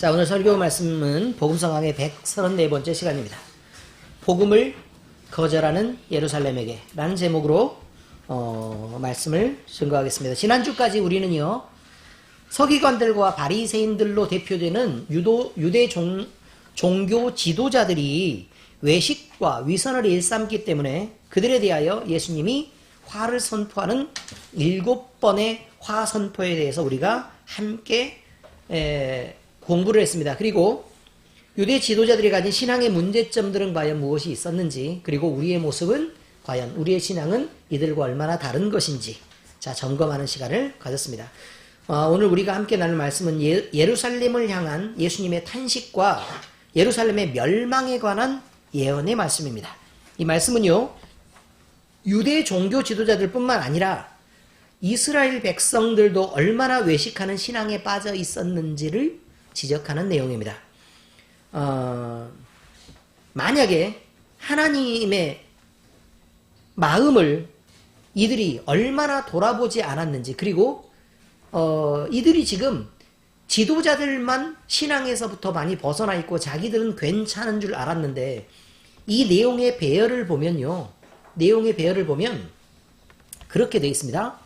자, 오늘 설교 말씀은 복음성강의 134번째 시간입니다. 복음을 거절하는 예루살렘에게 라는 제목으로 말씀을 증거하겠습니다. 지난주까지 우리는요, 서기관들과 바리새인들로 대표되는 유대 종교 지도자들이 외식과 위선을 일삼기 때문에 그들에 대하여 예수님이 화를 선포하는 7번의 화 선포에 대해서 우리가 함께 공부를 했습니다. 그리고 유대 지도자들이 가진 신앙의 문제점들은 과연 무엇이 있었는지, 그리고 우리의 모습은 과연 우리의 신앙은 이들과 얼마나 다른 것인지 점검하는 시간을 가졌습니다. 오늘 우리가 함께 나눌 말씀은 예루살렘을 향한 예수님의 탄식과 예루살렘의 멸망에 관한 예언의 말씀입니다. 이 말씀은요, 유대 종교 지도자들 뿐만 아니라 이스라엘 백성들도 얼마나 외식하는 신앙에 빠져 있었는지를 지적하는 내용입니다. 만약에 하나님의 마음을 이들이 얼마나 돌아보지 않았는지, 그리고 이들이 지금 지도자들만 신앙에서부터 많이 벗어나 있고 자기들은 괜찮은 줄 알았는데, 이 내용의 배열을 보면요, 그렇게 되어 있습니다.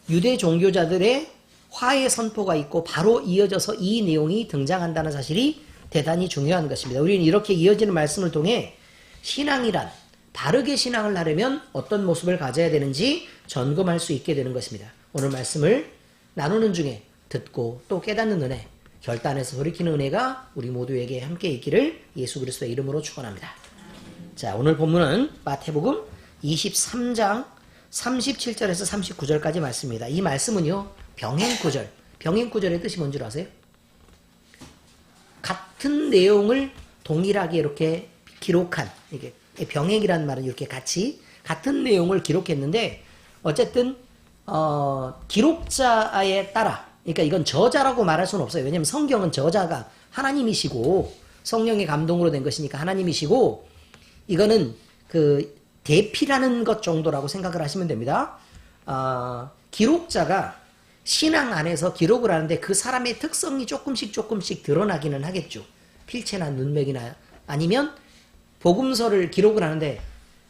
유대 종교자들의 화해 선포가 있고 바로 이어져서 이 내용이 등장한다는 사실이 대단히 중요한 것입니다. 우리는 이렇게 이어지는 말씀을 통해 신앙이란, 바르게 신앙을 하려면 어떤 모습을 가져야 되는지 점검할 수 있게 되는 것입니다. 오늘 말씀을 나누는 중에 듣고 또 깨닫는 은혜, 결단해서 돌이키는 은혜가 우리 모두에게 함께 있기를 예수 그리스도의 이름으로 축원합니다. 자, 오늘 본문은 마태복음 23장 37절에서 39절까지 말씀입니다. 이 말씀은요, 병행구절의 뜻이 뭔 줄 아세요? 같은 내용을 동일하게 이렇게 기록한, 이게 병행이라는 말은 이렇게 같은 내용을 기록했는데, 어쨌든 기록자에 따라, 그러니까 이건 저자라고 말할 수는 없어요. 왜냐하면 성경은 저자가 하나님이시고 성령의 감동으로 된 것이니까 하나님이시고, 이거는 그 대피라는 것 정도라고 생각을 하시면 됩니다. 기록자가 신앙 안에서 기록을 하는데 그 사람의 특성이 조금씩 드러나기는 하겠죠. 필체나 눈맥이나, 아니면 복음서를 기록을 하는데,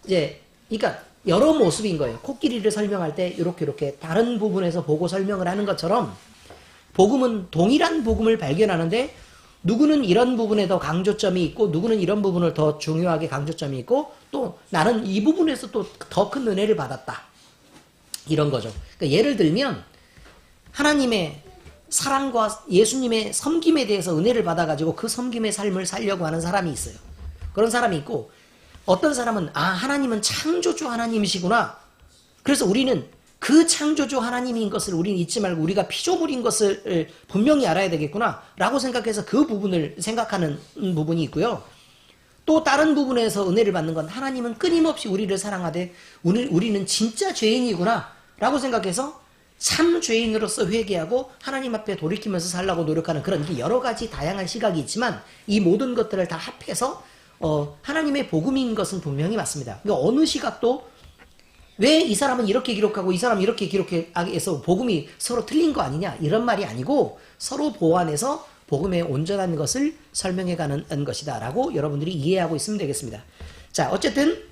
그러니까 여러 모습인 거예요. 코끼리를 설명할 때 이렇게 다른 부분에서 보고 설명을 하는 것처럼, 복음은 동일한 복음을 발견하는데 누구는 이런 부분에 더 강조점이 있고 누구는 이런 부분을 더 중요하게 강조점이 있고, 또 나는 이 부분에서 또 더 큰 은혜를 받았다, 이런 거죠. 그러니까 예를 들면 하나님의 사랑과 예수님의 섬김에 대해서 은혜를 받아가지고 그 섬김의 삶을 살려고 하는 사람이 있어요. 그런 사람이 있고, 어떤 사람은 하나님은 창조주 하나님이시구나, 그래서 우리는 그 창조주 하나님인 것을 우리는 잊지 말고 우리가 피조물인 것을 분명히 알아야 되겠구나 라고 생각해서 그 부분을 생각하는 부분이 있고요. 또 다른 부분에서 은혜를 받는 건 하나님은 끊임없이 우리를 사랑하되 우리는 진짜 죄인이구나 라고 생각해서 참 죄인으로서 회개하고 하나님 앞에 돌이키면서 살라고 노력하는, 그런 여러 가지 다양한 시각이 있지만 이 모든 것들을 다 합해서 하나님의 복음인 것은 분명히 맞습니다. 그러니까 어느 시각도 왜 이 사람은 이렇게 기록하고 이 사람은 이렇게 기록해서 복음이 서로 틀린 거 아니냐, 이런 말이 아니고 서로 보완해서 복음의 온전한 것을 설명해가는 것이다 라고 여러분들이 이해하고 있으면 되겠습니다. 자, 어쨌든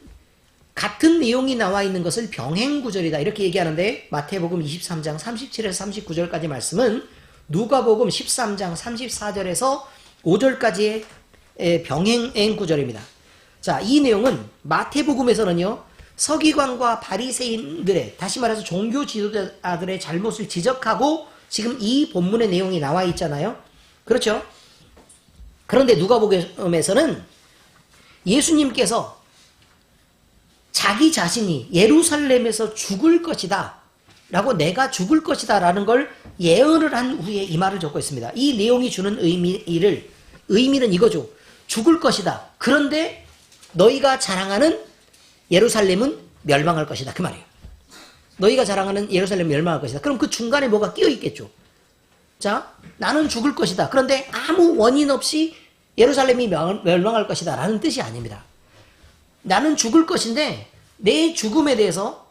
같은 내용이 나와 있는 것을 병행구절이다 이렇게 얘기하는데, 마태복음 23장 37에서 39절까지 말씀은 누가복음 13장 34절에서 5절까지의 병행구절입니다. 자, 이 내용은 마태복음에서는요, 서기관과 바리새인들의, 다시 말해서 종교 지도자들의 잘못을 지적하고 지금 이 본문의 내용이 나와 있잖아요. 그렇죠? 그런데 누가복음에서는 예수님께서 자기 자신이 예루살렘에서 죽을 것이다 라고, 내가 죽을 것이다 라는 걸 예언을 한 후에 이 말을 적고 있습니다. 이 내용이 주는 의미는 이거죠. 죽을 것이다. 그런데 너희가 자랑하는 예루살렘은 멸망할 것이다, 그 말이에요. 너희가 자랑하는 예루살렘 멸망할 것이다. 그럼 그 중간에 뭐가 끼어 있겠죠. 자, 나는 죽을 것이다. 그런데 아무 원인 없이 예루살렘이 멸망할 것이다 라는 뜻이 아닙니다. 나는 죽을 것인데 내 죽음에 대해서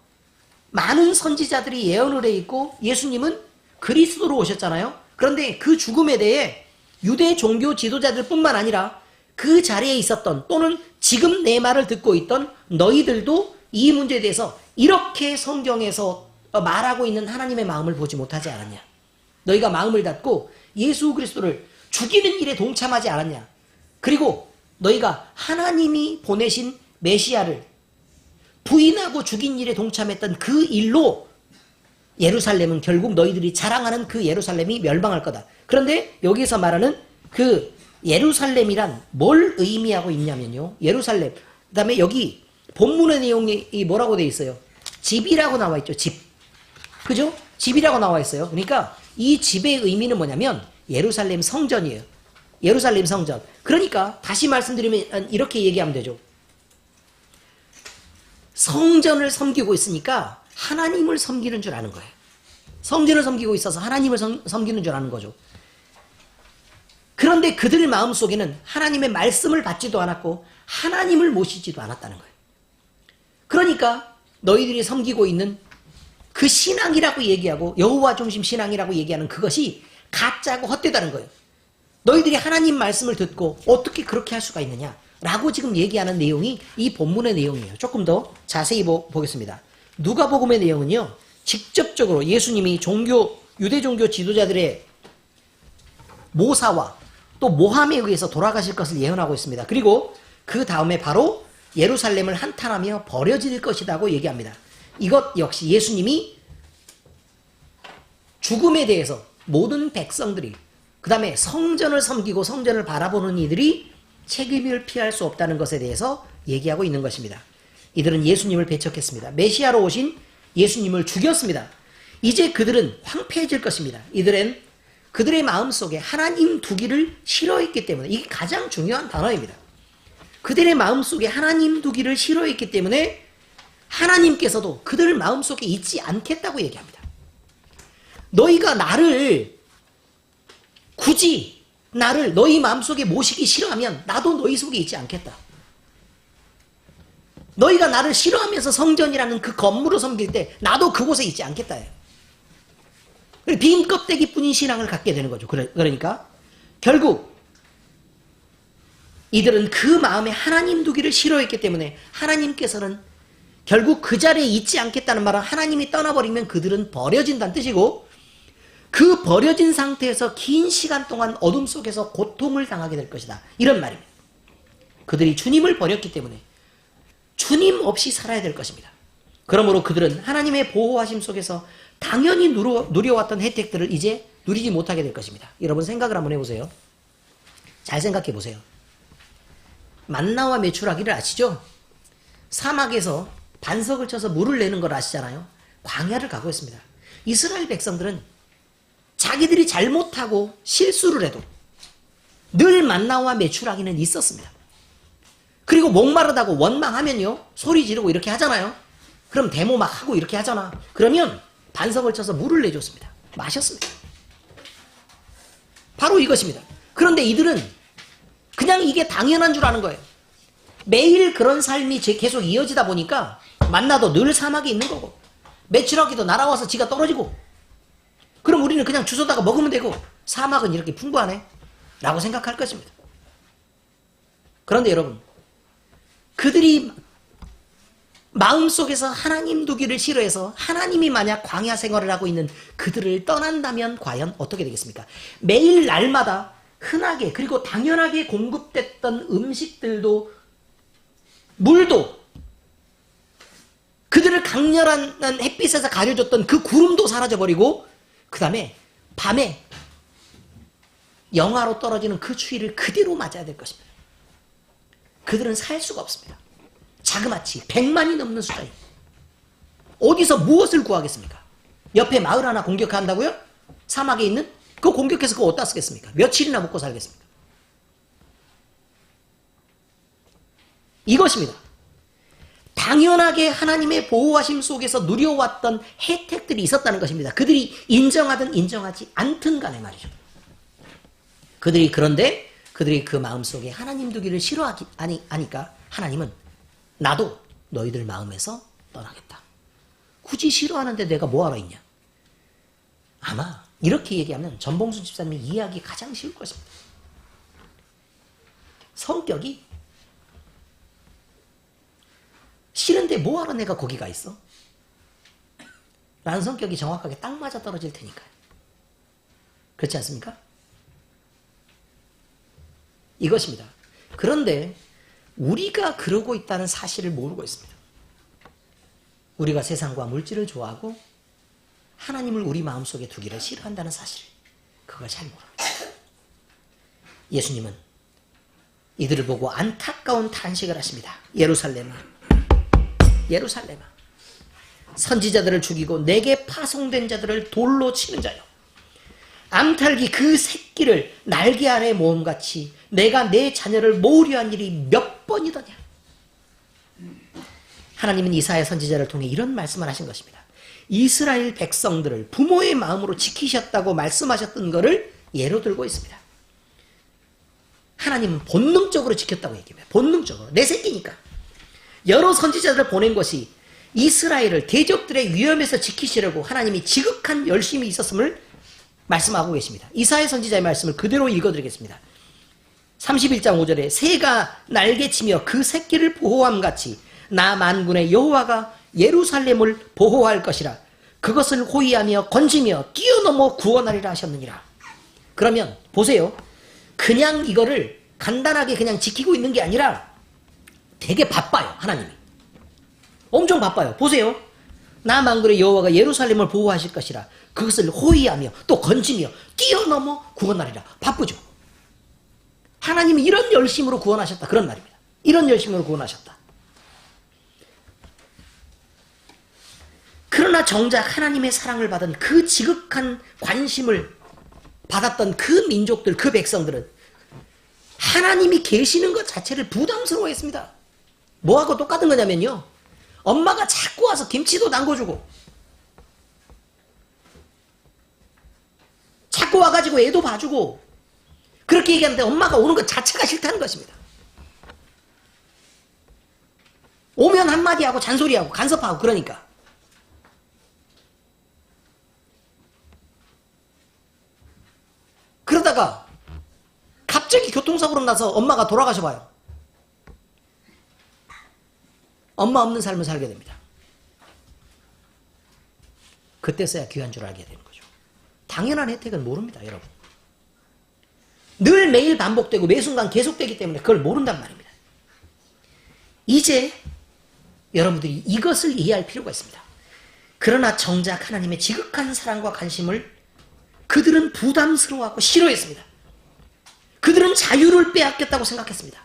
많은 선지자들이 예언을 해 있고, 예수님은 그리스도로 오셨잖아요. 그런데 그 죽음에 대해 유대 종교 지도자들 뿐만 아니라 그 자리에 있었던 또는 지금 내 말을 듣고 있던 너희들도 이 문제에 대해서 이렇게 성경에서 말하고 있는 하나님의 마음을 보지 못하지 않았냐? 너희가 마음을 닫고 예수 그리스도를 죽이는 일에 동참하지 않았냐? 그리고 너희가 하나님이 보내신 메시아를 부인하고 죽인 일에 동참했던 그 일로 예루살렘은 결국 너희들이 자랑하는 그 예루살렘이 멸망할 거다. 그런데 여기서 말하는 그 예루살렘이란 뭘 의미하고 있냐면요. 예루살렘. 그 다음에 여기 본문의 내용이 뭐라고 돼 있어요? 집이라고 나와 있죠. 집. 그죠? 집이라고 나와 있어요. 그러니까 이 집의 의미는 뭐냐면 예루살렘 성전이에요. 예루살렘 성전. 그러니까 다시 말씀드리면 이렇게 얘기하면 되죠. 성전을 섬기고 있으니까 하나님을 섬기는 줄 아는 거예요. 성전을 섬기고 있어서 하나님을 섬기는 줄 아는 거죠. 그런데 그들 마음속에는 하나님의 말씀을 받지도 않았고 하나님을 모시지도 않았다는 거예요. 그러니까 너희들이 섬기고 있는 그 신앙이라고 얘기하고 여호와 중심 신앙이라고 얘기하는 그것이 가짜고 헛되다는 거예요. 너희들이 하나님 말씀을 듣고 어떻게 그렇게 할 수가 있느냐 라고 지금 얘기하는 내용이 이 본문의 내용이에요. 조금 더 자세히 보겠습니다. 누가복음의 내용은요. 직접적으로 예수님이 유대 종교 지도자들의 모사와 또 모함에 의해서 돌아가실 것을 예언하고 있습니다. 그리고 그 다음에 바로 예루살렘을 한탄하며 버려질 것이라고 얘기합니다. 이것 역시 예수님이 죽음에 대해서 모든 백성들이 그 다음에 성전을 섬기고 성전을 바라보는 이들이 책임을 피할 수 없다는 것에 대해서 얘기하고 있는 것입니다. 이들은 예수님을 배척했습니다. 메시아로 오신 예수님을 죽였습니다. 이제 그들은 황폐해질 것입니다. 이들은 그들의 마음속에 하나님 두기를 싫어했기 때문에 이게 가장 중요한 단어입니다. 그들의 마음속에 하나님 두기를 싫어했기 때문에 하나님께서도 그들 마음속에 있지 않겠다고 얘기합니다. 너희가 굳이 나를 너희 마음속에 모시기 싫어하면 나도 너희 속에 있지 않겠다. 너희가 나를 싫어하면서 성전이라는 그 건물을 섬길 때 나도 그곳에 있지 않겠다. 빈 껍데기뿐인 신앙을 갖게 되는 거죠. 그러니까 결국 이들은 그 마음에 하나님 두기를 싫어했기 때문에 하나님께서는 결국 그 자리에 있지 않겠다는 말은 하나님이 떠나버리면 그들은 버려진다는 뜻이고 그 버려진 상태에서 긴 시간 동안 어둠 속에서 고통을 당하게 될 것이다. 이런 말입니다. 그들이 주님을 버렸기 때문에 주님 없이 살아야 될 것입니다. 그러므로 그들은 하나님의 보호하심 속에서 당연히 누려왔던 혜택들을 이제 누리지 못하게 될 것입니다. 여러분 생각을 한번 해보세요. 잘 생각해 보세요. 만나와 메추라기를 아시죠? 사막에서 반석을 쳐서 물을 내는 걸 아시잖아요. 광야를 가고 있습니다. 이스라엘 백성들은 자기들이 잘못하고 실수를 해도 늘 만나와 메추라기는 있었습니다. 그리고 목마르다고 원망하면요 소리 지르고 이렇게 하잖아요. 그럼 데모 막 하고 이렇게 하잖아. 그러면 반석을 쳐서 물을 내줬습니다. 마셨습니다. 바로 이것입니다. 그런데 이들은 그냥 이게 당연한 줄 아는 거예요. 매일 그런 삶이 계속 이어지다 보니까 만나도 늘 사막에 있는 거고 메추라기도 날아와서 지가 떨어지고 그럼 우리는 그냥 주워다가 먹으면 되고 사막은 이렇게 풍부하네 라고 생각할 것입니다. 그런데 여러분 그들이 마음속에서 하나님 두기를 싫어해서 하나님이 만약 광야 생활을 하고 있는 그들을 떠난다면 과연 어떻게 되겠습니까? 매일 날마다 흔하게 그리고 당연하게 공급됐던 음식들도 물도 그들을 강렬한 햇빛에서 가려줬던 그 구름도 사라져버리고 그 다음에 밤에 영하로 떨어지는 그 추위를 그대로 맞아야 될 것입니다. 그들은 살 수가 없습니다. 자그마치 100만이 넘는 숫자예요. 어디서 무엇을 구하겠습니까? 옆에 마을 하나 공격한다고요? 사막에 있는? 그거 공격해서 그거 어디다 쓰겠습니까? 며칠이나 먹고 살겠습니까? 이것입니다. 당연하게 하나님의 보호하심 속에서 누려왔던 혜택들이 있었다는 것입니다. 그들이 인정하든 인정하지 않든 간에 말이죠. 그런데 그들이 그 마음속에 하나님 두기를 싫어하니까 하나님은 나도 너희들 마음에서 떠나겠다. 굳이 싫어하는데 내가 뭐하러 있냐. 아마 이렇게 얘기하면 전봉순 집사님이 이해하기 가장 쉬울 것입니다. 성격이 싫은데 뭐하러 내가 거기 가 있어? 라는 성격이 정확하게 딱 맞아 떨어질 테니까요. 그렇지 않습니까? 이것입니다. 그런데 우리가 그러고 있다는 사실을 모르고 있습니다. 우리가 세상과 물질을 좋아하고 하나님을 우리 마음속에 두기를 싫어한다는 사실, 그걸 잘 모릅니다. 예수님은 이들을 보고 안타까운 탄식을 하십니다. 예루살렘아, 예루살렘아, 선지자들을 죽이고 내게 파송된 자들을 돌로 치는 자여, 암탉이 그 새끼를 날개 안에 모음같이 내가 내 자녀를 모으려 한 일이 몇 번이더냐. 하나님은 이사야 선지자를 통해 이런 말씀을 하신 것입니다. 이스라엘 백성들을 부모의 마음으로 지키셨다고 말씀하셨던 것을 예로 들고 있습니다. 하나님은 본능적으로 지켰다고 얘기합니다. 본능적으로. 내 새끼니까. 여러 선지자들을 보낸 것이 이스라엘을 대적들의 위험에서 지키시려고 하나님이 지극한 열심이 있었음을 말씀하고 계십니다. 이사야 선지자의 말씀을 그대로 읽어드리겠습니다. 31장 5절에 새가 날개치며 그 새끼를 보호함같이 나 만군의 여호와가 예루살렘을 보호할 것이라. 그것을 호위하며 건지며 뛰어넘어 구원하리라 하셨느니라. 그러면 보세요. 그냥 이거를 간단하게 그냥 지키고 있는 게 아니라 되게 바빠요. 하나님이. 엄청 바빠요. 보세요. 나 만군의 여호와가 예루살렘을 보호하실 것이라. 그것을 호위하며 또 건지며 뛰어넘어 구원하리라. 바쁘죠. 하나님이 이런 열심으로 구원하셨다. 그런 말입니다. 이런 열심으로 구원하셨다. 그러나 정작 하나님의 사랑을 받은 그 지극한 관심을 받았던 그 민족들, 그 백성들은 하나님이 계시는 것 자체를 부담스러워했습니다. 뭐하고 똑같은 거냐면요, 엄마가 자꾸 와서 김치도 담궈주고 자꾸 와가지고 애도 봐주고 그렇게 얘기하는데 엄마가 오는 것 자체가 싫다는 것입니다. 오면 한마디 하고 잔소리하고 간섭하고 그러니까. 그러다가 갑자기 교통사고로 나서 엄마가 돌아가셔 봐요. 엄마 없는 삶을 살게 됩니다. 그때서야 귀한 줄 알게 되는 거죠. 당연한 혜택은 모릅니다, 여러분. 늘 매일 반복되고 매 순간 계속되기 때문에 그걸 모른단 말입니다. 이제 여러분들이 이것을 이해할 필요가 있습니다. 그러나 정작 하나님의 지극한 사랑과 관심을 그들은 부담스러워하고 싫어했습니다. 그들은 자유를 빼앗겼다고 생각했습니다.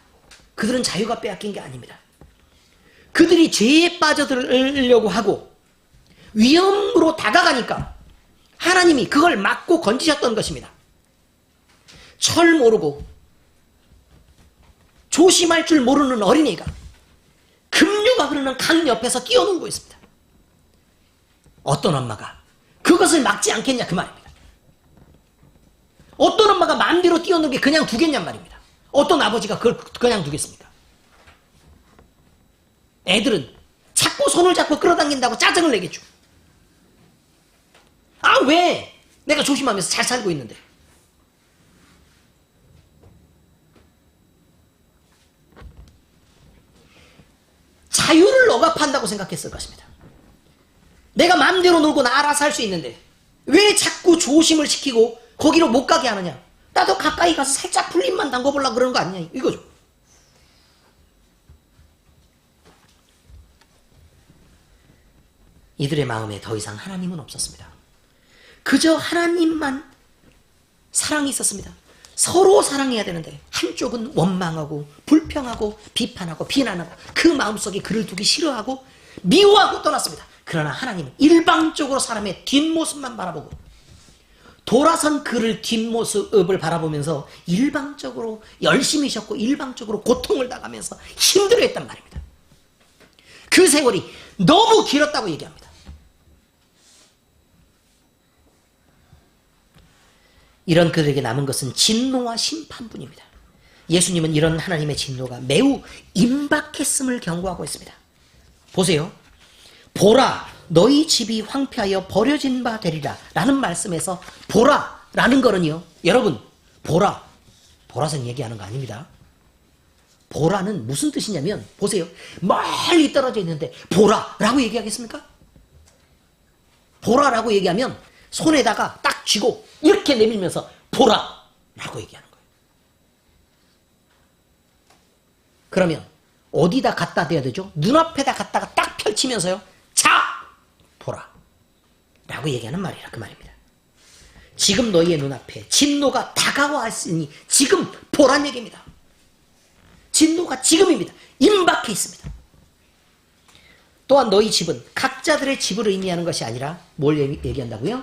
그들은 자유가 빼앗긴 게 아닙니다. 그들이 죄에 빠져들려고 하고 위험으로 다가가니까 하나님이 그걸 막고 건지셨던 것입니다. 철 모르고 조심할 줄 모르는 어린이가 급류가 흐르는 강 옆에서 뛰어놀고 있습니다. 어떤 엄마가 그것을 막지 않겠냐 그 말입니다. 어떤 엄마가 마음대로 뛰어놀게 그냥 두겠냔 말입니다. 어떤 아버지가 그걸 그냥 두겠습니까? 애들은 자꾸 손을 잡고 끌어당긴다고 짜증을 내겠죠. 아, 왜? 내가 조심하면서 잘 살고 있는데. 자유를 억압한다고 생각했을 것입니다. 내가 마음대로 놀고 나 알아서 할 수 있는데 왜 자꾸 조심을 시키고 거기로 못 가게 하느냐. 나도 가까이 가서 살짝 풀림만 담궈보려고 그러는 거 아니냐 이거죠. 이들의 마음에 더 이상 하나님은 없었습니다. 그저 하나님만 사랑이 있었습니다. 서로 사랑해야 되는데 한쪽은 원망하고 불평하고 비판하고 비난하고 그 마음속에 그를 두기 싫어하고 미워하고 떠났습니다. 그러나 하나님은 일방적으로 사람의 뒷모습만 바라보고 돌아선 그를 뒷모습을 바라보면서 일방적으로 열심히 쉬었고 일방적으로 고통을 당하면서 힘들어했단 말입니다. 그 세월이 너무 길었다고 얘기합니다. 이런 그들에게 남은 것은 진노와 심판뿐입니다. 예수님은 이런 하나님의 진노가 매우 임박했음을 경고하고 있습니다. 보세요. 보라, 너희 집이 황폐하여 버려진 바 되리라 라는 말씀에서 보라 라는 거는요, 여러분, 보라색 얘기하는 거 아닙니다. 보라는 무슨 뜻이냐면 보세요. 멀리 떨어져 있는데 보라라고 얘기하겠습니까? 보라라고 얘기하면 손에다가 딱 쥐고 이렇게 내밀면서 보라라고 얘기하는 거예요. 그러면 어디다 갖다 대야 되죠? 눈앞에다 갖다가 딱 펼치면서요. 자! 보라. 라고 얘기하는 말이라 그 말입니다. 지금 너희의 눈앞에 진노가 다가왔으니 지금 보란 얘기입니다. 진노가 지금입니다. 임박해 있습니다. 또한 너희 집은 각자들의 집을 의미하는 것이 아니라 뭘 얘기한다고요?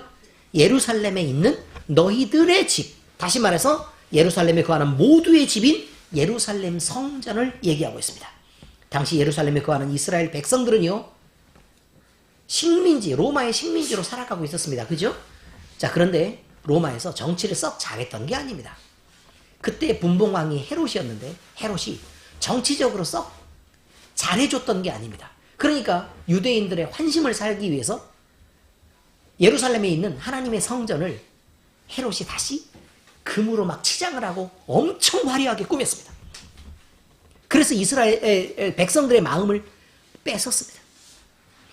예루살렘에 있는 너희들의 집. 다시 말해서 예루살렘에 거하는 모두의 집인 예루살렘 성전을 얘기하고 있습니다. 당시 예루살렘에 거하는 이스라엘 백성들은요. 식민지, 로마의 식민지로 살아가고 있었습니다. 그죠? 자, 그런데 로마에서 정치를 썩 잘했던 게 아닙니다. 그때 분봉왕이 헤롯이었는데 헤롯이 정치적으로 썩 잘해줬던 게 아닙니다. 그러니까 유대인들의 환심을 살기 위해서 예루살렘에 있는 하나님의 성전을 헤롯이 다시 금으로 막 치장을 하고 엄청 화려하게 꾸몄습니다. 그래서 이스라엘 백성들의 마음을 뺏었습니다.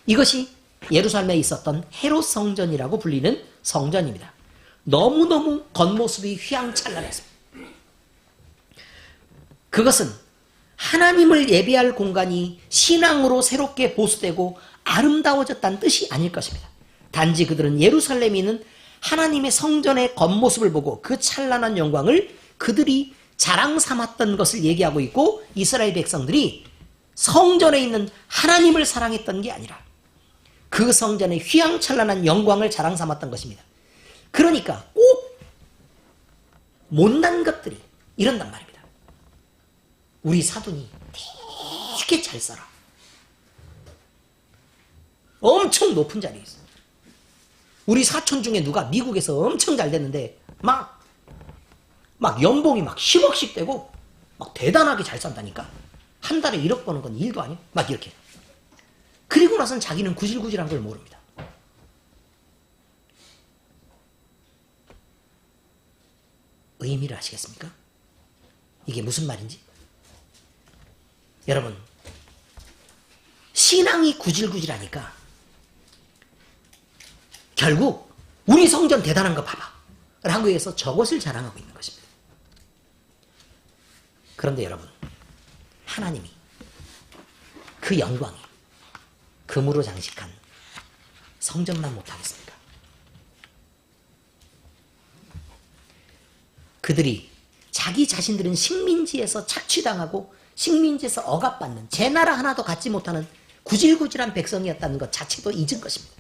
이것이 예루살렘에 있었던 헤롯 성전이라고 불리는 성전입니다. 너무너무 겉모습이 휘황찬란했습니다. 그것은 하나님을 예배할 공간이 신앙으로 새롭게 보수되고 아름다워졌다는 뜻이 아닐 것입니다. 단지 그들은 예루살렘에 있는 하나님의 성전의 겉모습을 보고 그 찬란한 영광을 그들이 자랑 삼았던 것을 얘기하고 있고 이스라엘 백성들이 성전에 있는 하나님을 사랑했던 게 아니라 그 성전의 휘황찬란한 영광을 자랑 삼았던 것입니다. 그러니까 꼭 못난 것들이 이런단 말입니다. 우리 사돈이 되게 잘 살아. 엄청 높은 자리에 있어. 우리 사촌 중에 누가 미국에서 엄청 잘 됐는데 막 연봉이 막 10억씩 되고 막 대단하게 잘 산다니까. 한 달에 1억 버는 건 일도 아니야. 막 이렇게. 그리고 나선 자기는 구질구질한 걸 모릅니다. 의미를 아시겠습니까? 이게 무슨 말인지? 여러분, 신앙이 구질구질하니까 결국 우리 성전 대단한 거 봐봐 라고 해서 저것을 자랑하고 있는 것입니다. 그런데 여러분, 하나님이 그 영광이 금으로 장식한 성전만 못하겠습니까? 그들이 자기 자신들은 식민지에서 착취당하고 식민지에서 억압받는 제 나라 하나도 갖지 못하는 구질구질한 백성이었다는 것 자체도 잊은 것입니다.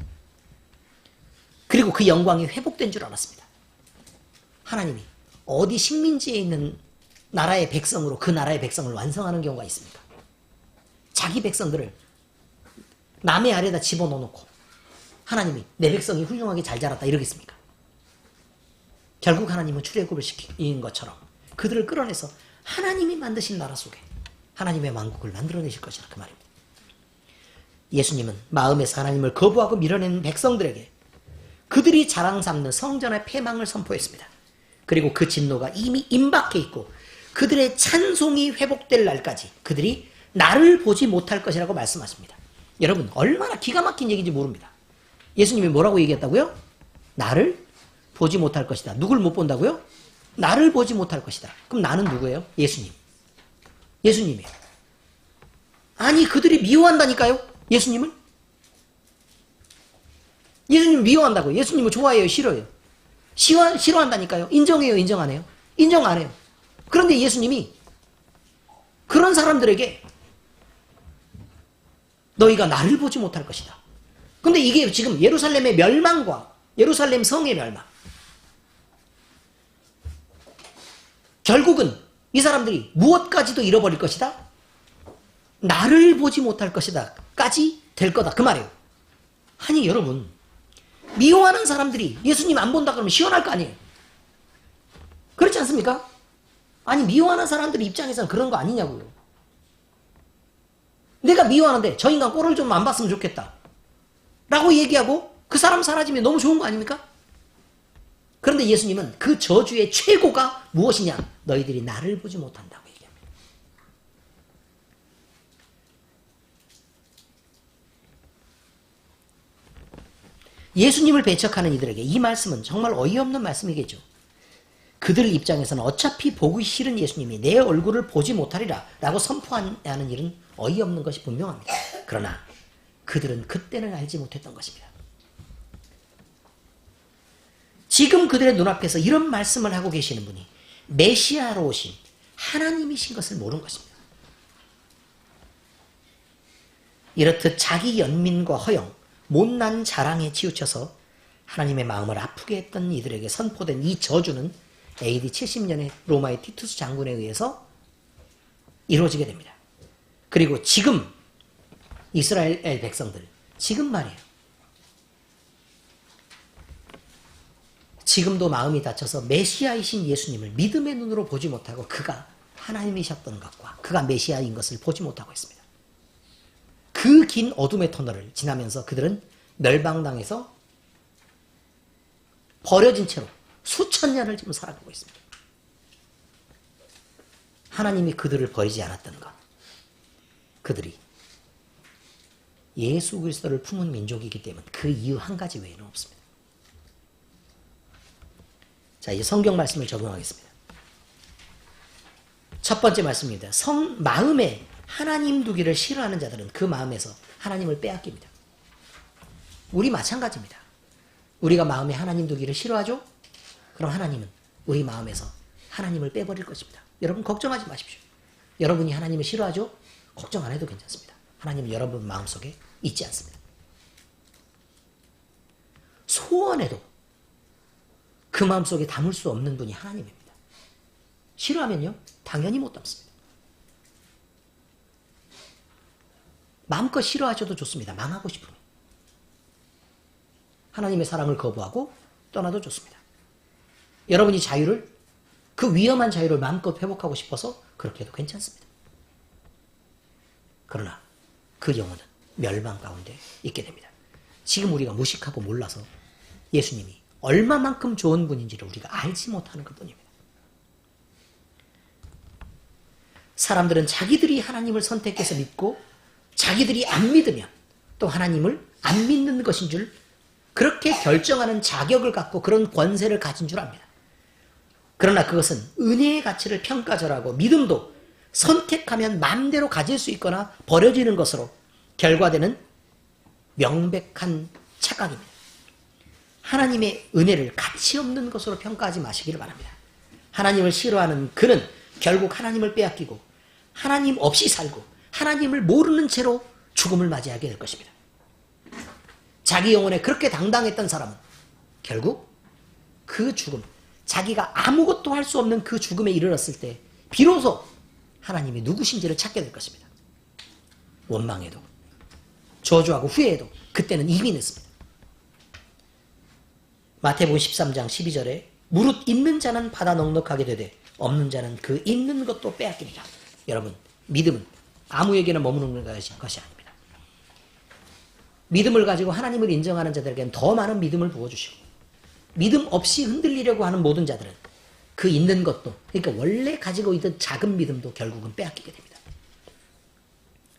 그리고 그 영광이 회복된 줄 알았습니다. 하나님이 어디 식민지에 있는 나라의 백성으로 그 나라의 백성을 완성하는 경우가 있습니까? 자기 백성들을 남의 아래다 집어넣어놓고 하나님이 내 백성이 훌륭하게 잘 자랐다 이러겠습니까? 결국 하나님은 출애굽을 시킨 것처럼 그들을 끌어내서 하나님이 만드신 나라 속에 하나님의 왕국을 만들어내실 것이라 그 말입니다. 예수님은 마음에서 하나님을 거부하고 밀어내는 백성들에게 그들이 자랑 삼는 성전의 폐망을 선포했습니다. 그리고 그 진노가 이미 임박해 있고 그들의 찬송이 회복될 날까지 그들이 나를 보지 못할 것이라고 말씀하십니다. 여러분, 얼마나 기가 막힌 얘기인지 모릅니다. 예수님이 뭐라고 얘기했다고요? 나를 보지 못할 것이다. 누굴 못 본다고요? 나를 보지 못할 것이다. 그럼 나는 누구예요? 예수님. 예수님이에요. 아니, 그들이 미워한다니까요? 예수님을? 예수님 미워한다고요? 예수님을 좋아해요? 싫어요? 싫어한다니까요? 인정해요? 인정 안 해요? 인정 안 해요. 그런데 예수님이 그런 사람들에게 너희가 나를 보지 못할 것이다. 근데 이게 지금 예루살렘의 멸망과 예루살렘 성의 멸망. 결국은 이 사람들이 무엇까지도 잃어버릴 것이다? 나를 보지 못할 것이다. 까지 될 거다. 그 말이에요. 아니, 여러분. 미워하는 사람들이 예수님 안 본다 그러면 시원할 거 아니에요? 그렇지 않습니까? 아니, 미워하는 사람들 입장에서는 그런 거 아니냐고요. 내가 미워하는데 저 인간 꼴을 좀 안 봤으면 좋겠다 라고 얘기하고 그 사람 사라지면 너무 좋은 거 아닙니까? 그런데 예수님은 그 저주의 최고가 무엇이냐? 너희들이 나를 보지 못한다고 얘기합니다. 예수님을 배척하는 이들에게 이 말씀은 정말 어이없는 말씀이겠죠. 그들 입장에서는 어차피 보기 싫은 예수님이 내 얼굴을 보지 못하리라 라고 선포하는 일은 어이없는 것이 분명합니다. 그러나 그들은 그때는 알지 못했던 것입니다. 지금 그들의 눈앞에서 이런 말씀을 하고 계시는 분이 메시아로 오신 하나님이신 것을 모르는 것입니다. 이렇듯 자기 연민과 허영, 못난 자랑에 치우쳐서 하나님의 마음을 아프게 했던 이들에게 선포된 이 저주는 AD 70년에 로마의 티투스 장군에 의해서 이루어지게 됩니다. 그리고 지금 이스라엘 백성들, 지금 말이에요. 지금도 마음이 다쳐서 메시아이신 예수님을 믿음의 눈으로 보지 못하고 그가 하나님이셨던 것과 그가 메시아인 것을 보지 못하고 있습니다. 그 긴 어둠의 터널을 지나면서 그들은 멸망당해서 버려진 채로 수천 년을 지금 살아가고 있습니다. 하나님이 그들을 버리지 않았던 것. 그들이 예수 그리스도를 품은 민족이기 때문에 그 이유 한 가지 외에는 없습니다. 자, 이제 성경 말씀을 적용하겠습니다. 첫 번째 말씀입니다. 마음에 하나님 두기를 싫어하는 자들은 그 마음에서 하나님을 빼앗깁니다. 우리 마찬가지입니다. 우리가 마음에 하나님 두기를 싫어하죠? 그럼 하나님은 우리 마음에서 하나님을 빼버릴 것입니다. 여러분 걱정하지 마십시오. 여러분이 하나님을 싫어하죠? 걱정 안 해도 괜찮습니다. 하나님은 여러분 마음속에 있지 않습니다. 소원해도 그 마음속에 담을 수 없는 분이 하나님입니다. 싫어하면요? 당연히 못 담습니다. 마음껏 싫어하셔도 좋습니다. 망하고 싶으면. 하나님의 사랑을 거부하고 떠나도 좋습니다. 여러분이 자유를, 그 위험한 자유를 마음껏 회복하고 싶어서 그렇게 해도 괜찮습니다. 그러나 그 영혼은 멸망 가운데 있게 됩니다. 지금 우리가 무식하고 몰라서 예수님이 얼마만큼 좋은 분인지를 우리가 알지 못하는 것뿐입니다. 사람들은 자기들이 하나님을 선택해서 믿고 자기들이 안 믿으면 또 하나님을 안 믿는 것인 줄 그렇게 결정하는 자격을 갖고 그런 권세를 가진 줄 압니다. 그러나 그것은 은혜의 가치를 평가절하고 믿음도 선택하면 마음대로 가질 수 있거나 버려지는 것으로 결과되는 명백한 착각입니다. 하나님의 은혜를 가치 없는 것으로 평가하지 마시기를 바랍니다. 하나님을 싫어하는 그는 결국 하나님을 빼앗기고 하나님 없이 살고 하나님을 모르는 채로 죽음을 맞이하게 될 것입니다. 자기 영혼에 그렇게 당당했던 사람은 결국 그 죽음, 자기가 아무것도 할 수 없는 그 죽음에 이르렀을 때 비로소 하나님이 누구신지를 찾게 될 것입니다. 원망해도 저주하고 후회해도 그때는 이미 늦습니다. 마태복음 13장 12절에 무릇 있는 자는 받아 넉넉하게 되되 없는 자는 그 있는 것도 빼앗기리라. 여러분, 믿음은 아무에게나 머무르는 것이 아닙니다. 믿음을 가지고 하나님을 인정하는 자들에게는 더 많은 믿음을 부어주시고 믿음 없이 흔들리려고 하는 모든 자들은 그 있는 것도, 그러니까 원래 가지고 있던 작은 믿음도 결국은 빼앗기게 됩니다.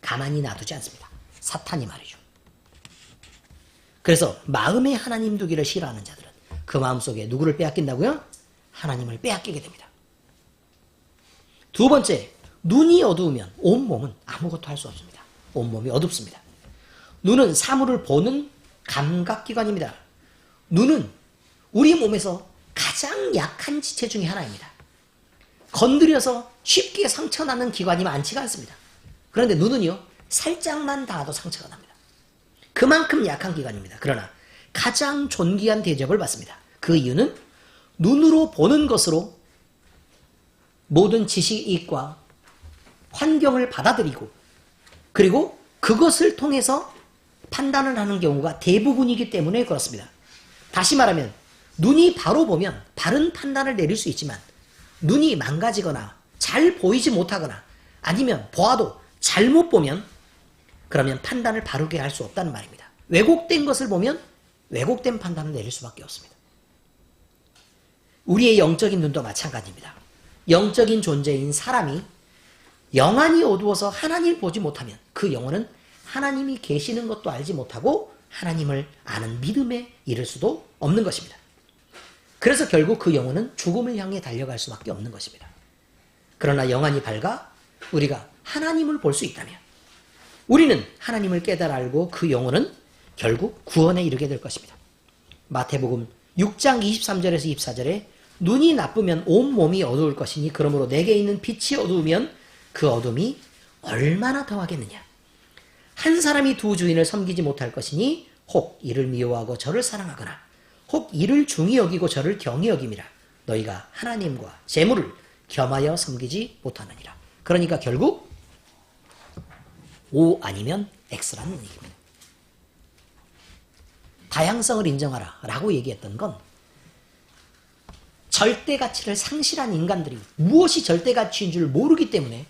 가만히 놔두지 않습니다. 사탄이 말이죠. 그래서 마음에 하나님 두기를 싫어하는 자들은 그 마음속에 누구를 빼앗긴다고요? 하나님을 빼앗기게 됩니다. 두 번째, 눈이 어두우면 온몸은 아무것도 할 수 없습니다. 온몸이 어둡습니다. 눈은 사물을 보는 감각기관입니다. 눈은 우리 몸에서 가장 약한 지체 중에 하나입니다. 건드려서 쉽게 상처나는 기관이 많지가 않습니다. 그런데 눈은요, 살짝만 닿아도 상처가 납니다. 그만큼 약한 기관입니다. 그러나 가장 존귀한 대접을 받습니다. 그 이유는 눈으로 보는 것으로 모든 지식이익과 환경을 받아들이고 그리고 그것을 통해서 판단을 하는 경우가 대부분이기 때문에 그렇습니다. 다시 말하면 눈이 바로 보면 바른 판단을 내릴 수 있지만 눈이 망가지거나 잘 보이지 못하거나 아니면 보아도 잘못 보면 그러면 판단을 바르게 할 수 없다는 말입니다. 왜곡된 것을 보면 왜곡된 판단을 내릴 수밖에 없습니다. 우리의 영적인 눈도 마찬가지입니다. 영적인 존재인 사람이 영안이 어두워서 하나님을 보지 못하면 그 영혼은 하나님이 계시는 것도 알지 못하고 하나님을 아는 믿음에 이를 수도 없는 것입니다. 그래서 결국 그 영혼은 죽음을 향해 달려갈 수밖에 없는 것입니다. 그러나 영안이 밝아 우리가 하나님을 볼 수 있다면 우리는 하나님을 깨달아 알고 그 영혼은 결국 구원에 이르게 될 것입니다. 마태복음 6장 23절에서 24절에 눈이 나쁘면 온 몸이 어두울 것이니 그러므로 내게 있는 빛이 어두우면 그 어둠이 얼마나 더하겠느냐. 한 사람이 두 주인을 섬기지 못할 것이니 혹 이를 미워하고 저를 사랑하거나 혹 이를 중히 여기고 저를 경히 여김이라. 너희가 하나님과 재물을 겸하여 섬기지 못하느니라. 그러니까 결국 O 아니면 X라는 얘기입니다. 다양성을 인정하라 라고 얘기했던 건 절대 가치를 상실한 인간들이 무엇이 절대 가치인 줄 모르기 때문에,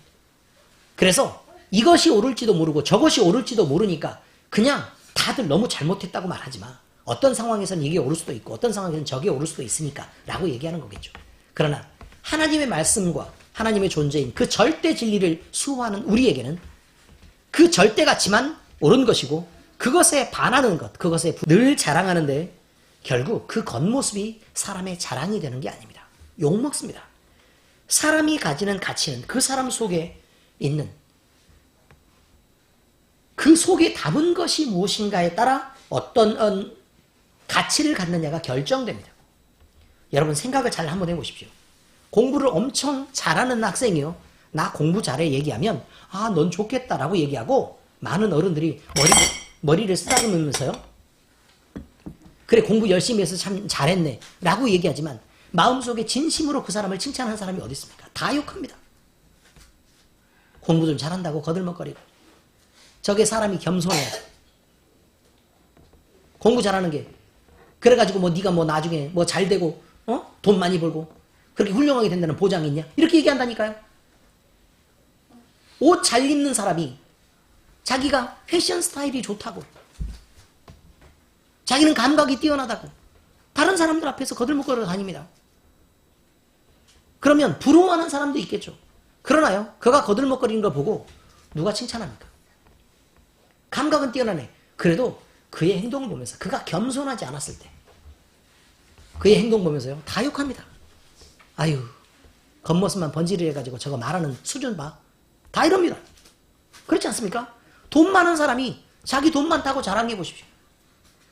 그래서 이것이 옳을지도 모르고 저것이 옳을지도 모르니까 그냥 다들 너무 잘못했다고 말하지 마. 어떤 상황에서는 이게 옳을 수도 있고 어떤 상황에서는 저게 옳을 수도 있으니까 라고 얘기하는 거겠죠. 그러나 하나님의 말씀과 하나님의 존재인 그 절대 진리를 수호하는 우리에게는 그 절대 가치만 옳은 것이고 그것에 반하는 것, 그것에 늘 자랑하는데 결국 그 겉모습이 사람의 자랑이 되는 게 아닙니다. 욕먹습니다. 사람이 가지는 가치는 그 사람 속에 있는 그 속에 담은 것이 무엇인가에 따라 어떤 가치를 갖느냐가 결정됩니다. 여러분 생각을 잘 한번 해보십시오. 공부를 엄청 잘하는 학생이요, 나 공부 잘해 얘기하면 아, 넌 좋겠다라고 얘기하고 많은 어른들이 머리를 쓰다듬으면서요, 그래 공부 열심히 해서 참 잘했네 라고 얘기하지만 마음속에 진심으로 그 사람을 칭찬하는 사람이 어디 있습니까? 다 욕합니다. 공부 좀 잘한다고 거들먹거리고, 저게 사람이 겸손해. 공부 잘하는 게 그래가지고 뭐 네가 뭐 나중에 뭐 잘되고 돈 많이 벌고 그렇게 훌륭하게 된다는 보장이 있냐? 이렇게 얘기한다니까요. 옷 잘 입는 사람이 자기가 패션 스타일이 좋다고, 자기는 감각이 뛰어나다고 다른 사람들 앞에서 거들먹거려 다닙니다. 그러면 부러워하는 사람도 있겠죠. 그러나요, 그가 거들먹거리는 걸 보고 누가 칭찬합니까? 감각은 뛰어나네. 그래도 그의 행동을 보면서, 그가 겸손하지 않았을 때 그의 행동 보면서요, 다 욕합니다. 아유, 겉모습만 번지르 해가지고 저거 말하는 수준 봐. 다 이럽니다. 그렇지 않습니까? 돈 많은 사람이 자기 돈 많다고 자랑해 보십시오.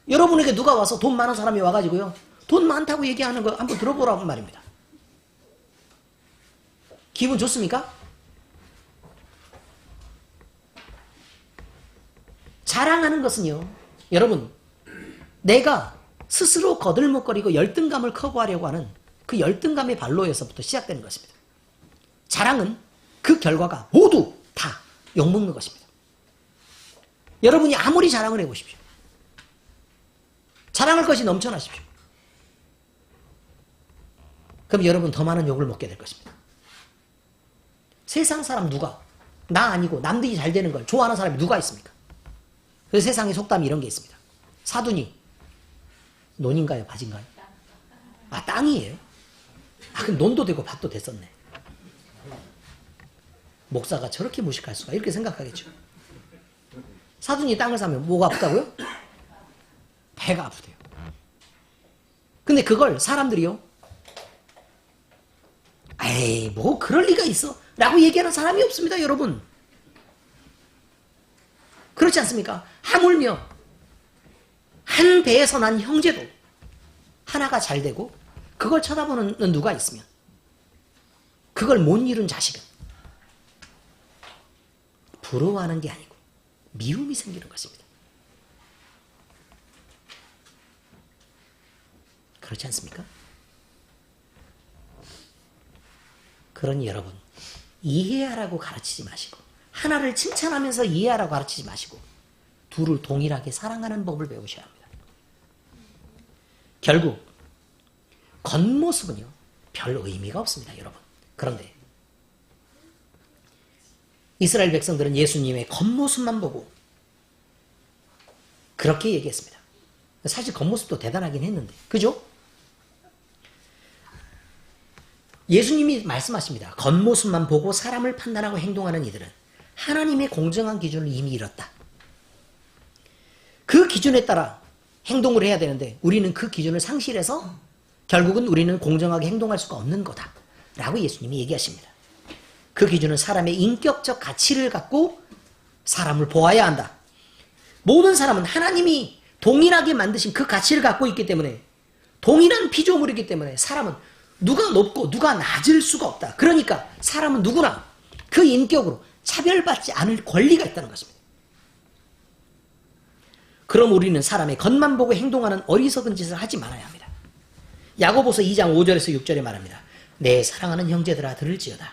여러분에게 누가 와서 돈 많은 사람이 와가지고요, 돈 많다고 얘기하는 거 한번 들어보라고 말입니다. 기분 좋습니까? 자랑하는 것은요, 여러분, 내가 스스로 거들먹거리고 열등감을 커버하려고 하는 그 열등감의 발로에서부터 시작되는 것입니다. 자랑은 그 결과가 모두 다 욕먹는 것입니다. 여러분이 아무리 자랑을 해보십시오. 자랑할 것이 넘쳐나십시오. 그럼 여러분 더 많은 욕을 먹게 될 것입니다. 세상 사람 누가, 나 아니고 남들이 잘 되는 걸 좋아하는 사람이 누가 있습니까? 그래서 세상에 속담이 이런 게 있습니다. 사돈이 논인가요, 밭인가요? 아, 땅이에요? 아, 그럼 논도 되고 밭도 됐었네. 목사가 저렇게 무식할 수가, 이렇게 생각하겠죠. 사돈이 땅을 사면 뭐가 아프다고요? 배가 아프대요. 근데 그걸 사람들이요, 에이 뭐 그럴 리가 있어 라고 얘기하는 사람이 없습니다. 여러분, 그렇지 않습니까? 하물며 한 배에서 난 형제도 하나가 잘 되고 그걸 쳐다보는 누가 있으면 그걸 못 이룬 자식은 부러워하는 게 아니고 미움이 생기는 것입니다. 그렇지 않습니까? 그러니 여러분, 이해하라고 가르치지 마시고, 하나를 칭찬하면서 이해하라고 가르치지 마시고, 둘을 동일하게 사랑하는 법을 배우셔야 합니다. 결국 겉모습은요 별 의미가 없습니다, 여러분. 그런데 이스라엘 백성들은 예수님의 겉모습만 보고 그렇게 얘기했습니다. 사실 겉모습도 대단하긴 했는데, 그죠? 예수님이 말씀하십니다. 겉모습만 보고 사람을 판단하고 행동하는 이들은 하나님의 공정한 기준을 이미 잃었다. 그 기준 기준에 따라 행동을 해야 되는데 우리는 그 기준을 상실해서 결국은 우리는 공정하게 행동할 수가 없는 거다 라고 예수님이 얘기하십니다. 그 기준은 사람의 인격적 가치를 갖고 사람을 보아야 한다. 모든 사람은 하나님이 동일하게 만드신 그 가치를 갖고 있기 때문에, 동일한 피조물이기 때문에 사람은 누가 높고 누가 낮을 수가 없다. 그러니까 사람은 누구나 그 인격으로 차별받지 않을 권리가 있다는 것입니다. 그럼 우리는 사람의 겉만 보고 행동하는 어리석은 짓을 하지 말아야 합니다. 야고보서 2장 5절에서 6절에 말합니다. 내 사랑하는 형제들아 들을지어다.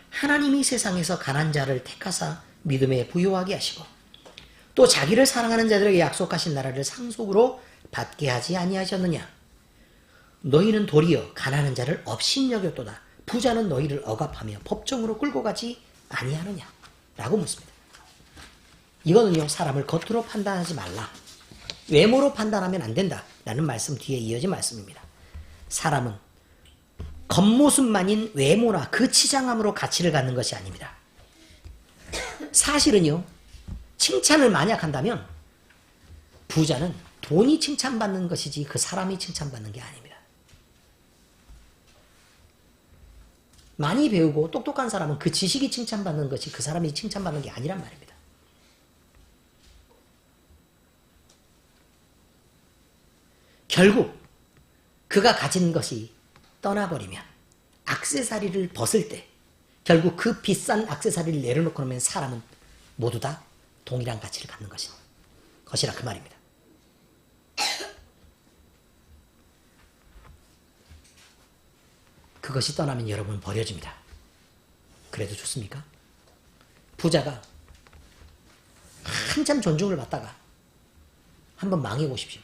하나님이 세상에서 가난한 자를 택하사 믿음에 부요하게 하시고 또 자기를 사랑하는 자들에게 약속하신 나라를 상속으로 받게 하지 아니하셨느냐. 너희는 도리어 가난한 자를 업신여겼도다. 부자는 너희를 억압하며 법정으로 끌고 가지 아니하느냐 라고 묻습니다. 이거는요, 사람을 겉으로 판단하지 말라, 외모로 판단하면 안 된다 라는 말씀 뒤에 이어진 말씀입니다. 사람은 겉모습만인 외모나 그 치장함으로 가치를 갖는 것이 아닙니다. 사실은요, 칭찬을 만약 한다면 부자는 돈이 칭찬받는 것이지 그 사람이 칭찬받는 게 아닙니다. 많이 배우고 똑똑한 사람은 그 지식이 칭찬받는 것이 그 사람이 칭찬받는 게 아니란 말입니다. 결국 그가 가진 것이 떠나버리면, 액세서리를 벗을 때 결국 그 비싼 액세서리를 내려놓고 나면 사람은 모두 다 동일한 가치를 갖는 것이라 그 말입니다. 그것이 떠나면 여러분 버려집니다. 그래도 좋습니까? 부자가 한참 존중을 받다가 한번 망해 보십시오.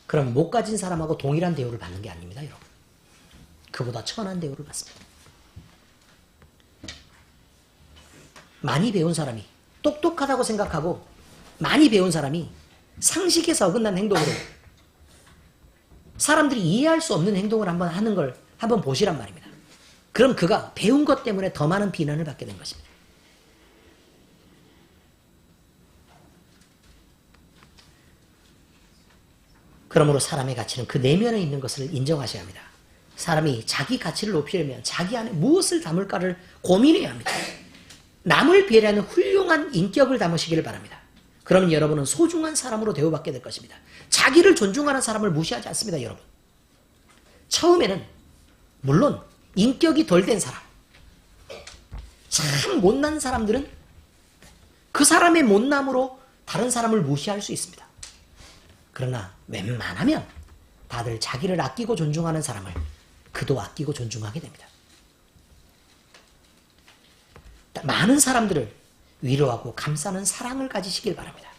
그럼 못 가진 사람하고 동일한 대우를 받는 게 아닙니다, 여러분. 그보다 천한 대우를 받습니다. 많이 배운 사람이, 똑똑하다고 생각하고 많이 배운 사람이 상식에서 어긋난 행동으로 사람들이 이해할 수 없는 행동을 한번 하는 걸 한번 보시란 말입니다. 그럼 그가 배운 것 때문에 더 많은 비난을 받게 된 것입니다. 그러므로 사람의 가치는 그 내면에 있는 것을 인정하셔야 합니다. 사람이 자기 가치를 높이려면 자기 안에 무엇을 담을까를 고민해야 합니다. 남을 배려하는 훌륭한 인격을 담으시기를 바랍니다. 그러면 여러분은 소중한 사람으로 대우받게 될 것입니다. 자기를 존중하는 사람을 무시하지 않습니다, 여러분. 처음에는 물론 인격이 덜 된 사람, 참 못난 사람들은 그 사람의 못남으로 다른 사람을 무시할 수 있습니다. 그러나 웬만하면 다들 자기를 아끼고 존중하는 사람을 그도 아끼고 존중하게 됩니다. 많은 사람들을 위로하고 감싸는 사랑을 가지시길 바랍니다.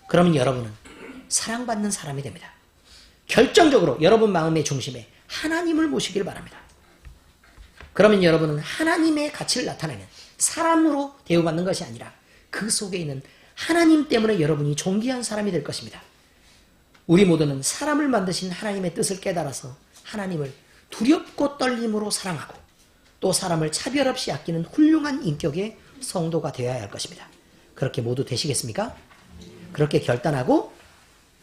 그러면 여러분은 사랑받는 사람이 됩니다. 결정적으로 여러분 마음의 중심에 하나님을 모시길 바랍니다. 그러면 여러분은 하나님의 가치를 나타내는 사람으로 대우받는 것이 아니라 그 속에 있는 하나님 때문에 여러분이 존귀한 사람이 될 것입니다. 우리 모두는 사람을 만드신 하나님의 뜻을 깨달아서 하나님을 두렵고 떨림으로 사랑하고 또 사람을 차별 없이 아끼는 훌륭한 인격의 성도가 되어야 할 것입니다. 그렇게 모두 되시겠습니까? 그렇게 결단하고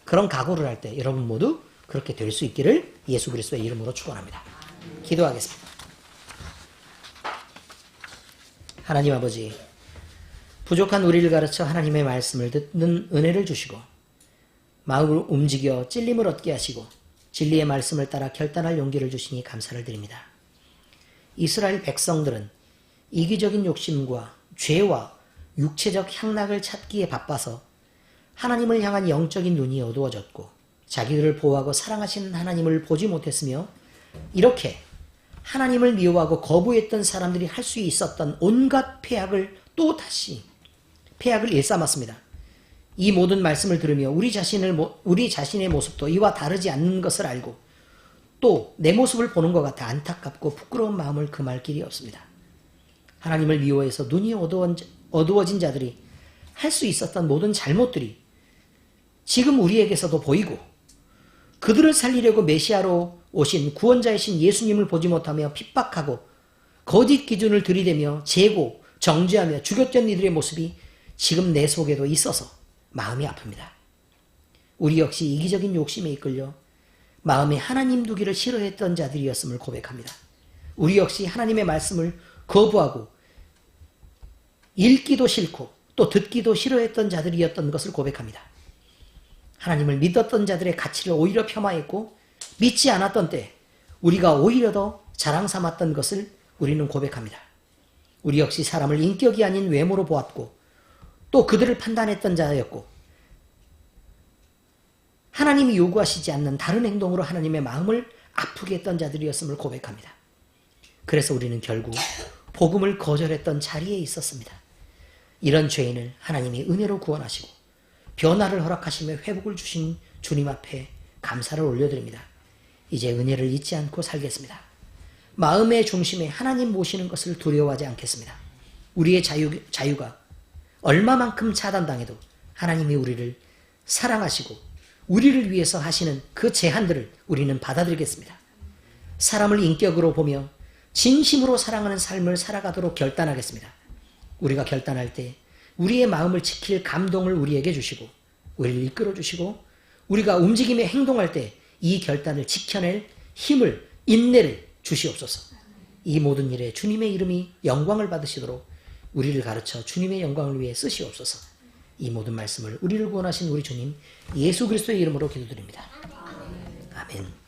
그런 각오를 할 때 여러분 모두 그렇게 될 수 있기를 예수 그리스도의 이름으로 축원합니다. 기도하겠습니다. 하나님 아버지, 부족한 우리를 가르쳐 하나님의 말씀을 듣는 은혜를 주시고 마음을 움직여 찔림을 얻게 하시고 진리의 말씀을 따라 결단할 용기를 주시니 감사를 드립니다. 이스라엘 백성들은 이기적인 욕심과 죄와 육체적 향락을 찾기에 바빠서 하나님을 향한 영적인 눈이 어두워졌고 자기들을 보호하고 사랑하시는 하나님을 보지 못했으며 이렇게 하나님을 미워하고 거부했던 사람들이 할 수 있었던 온갖 폐악을 또 다시 폐악을 일삼았습니다. 이 모든 말씀을 들으며 우리 자신의 모습도 이와 다르지 않는 것을 알고 또 내 모습을 보는 것 같아 안타깝고 부끄러운 마음을 금할 길이 없습니다. 하나님을 미워해서 눈이 어두워진 자들이 할 수 있었던 모든 잘못들이 지금 우리에게서도 보이고 그들을 살리려고 메시아로 오신 구원자이신 예수님을 보지 못하며 핍박하고 거짓 기준을 들이대며 재고, 정죄하며 죽였던 이들의 모습이 지금 내 속에도 있어서 마음이 아픕니다. 우리 역시 이기적인 욕심에 이끌려 마음에 하나님 두기를 싫어했던 자들이었음을 고백합니다. 우리 역시 하나님의 말씀을 거부하고 읽기도 싫고 또 듣기도 싫어했던 자들이었던 것을 고백합니다. 하나님을 믿었던 자들의 가치를 오히려 폄하했고 믿지 않았던 때 우리가 오히려 더 자랑 삼았던 것을 우리는 고백합니다. 우리 역시 사람을 인격이 아닌 외모로 보았고 또 그들을 판단했던 자였고 하나님이 요구하시지 않는 다른 행동으로 하나님의 마음을 아프게 했던 자들이었음을 고백합니다. 그래서 우리는 결국 복음을 거절했던 자리에 있었습니다. 이런 죄인을 하나님이 은혜로 구원하시고 변화를 허락하시며 회복을 주신 주님 앞에 감사를 올려드립니다. 이제 은혜를 잊지 않고 살겠습니다. 마음의 중심에 하나님 모시는 것을 두려워하지 않겠습니다. 우리의 자유가 얼마만큼 차단당해도 하나님이 우리를 사랑하시고 우리를 위해서 하시는 그 제한들을 우리는 받아들이겠습니다. 사람을 인격으로 보며 진심으로 사랑하는 삶을 살아가도록 결단하겠습니다. 우리가 결단할 때 우리의 마음을 지킬 감동을 우리에게 주시고 우리를 이끌어 주시고 우리가 움직임에 행동할 때 이 결단을 지켜낼 힘을, 인내를 주시옵소서. 이 모든 일에 주님의 이름이 영광을 받으시도록 우리를 가르쳐 주님의 영광을 위해 쓰시옵소서. 이 모든 말씀을 우리를 구원하신 우리 주님 예수 그리스도의 이름으로 기도드립니다. 아멘.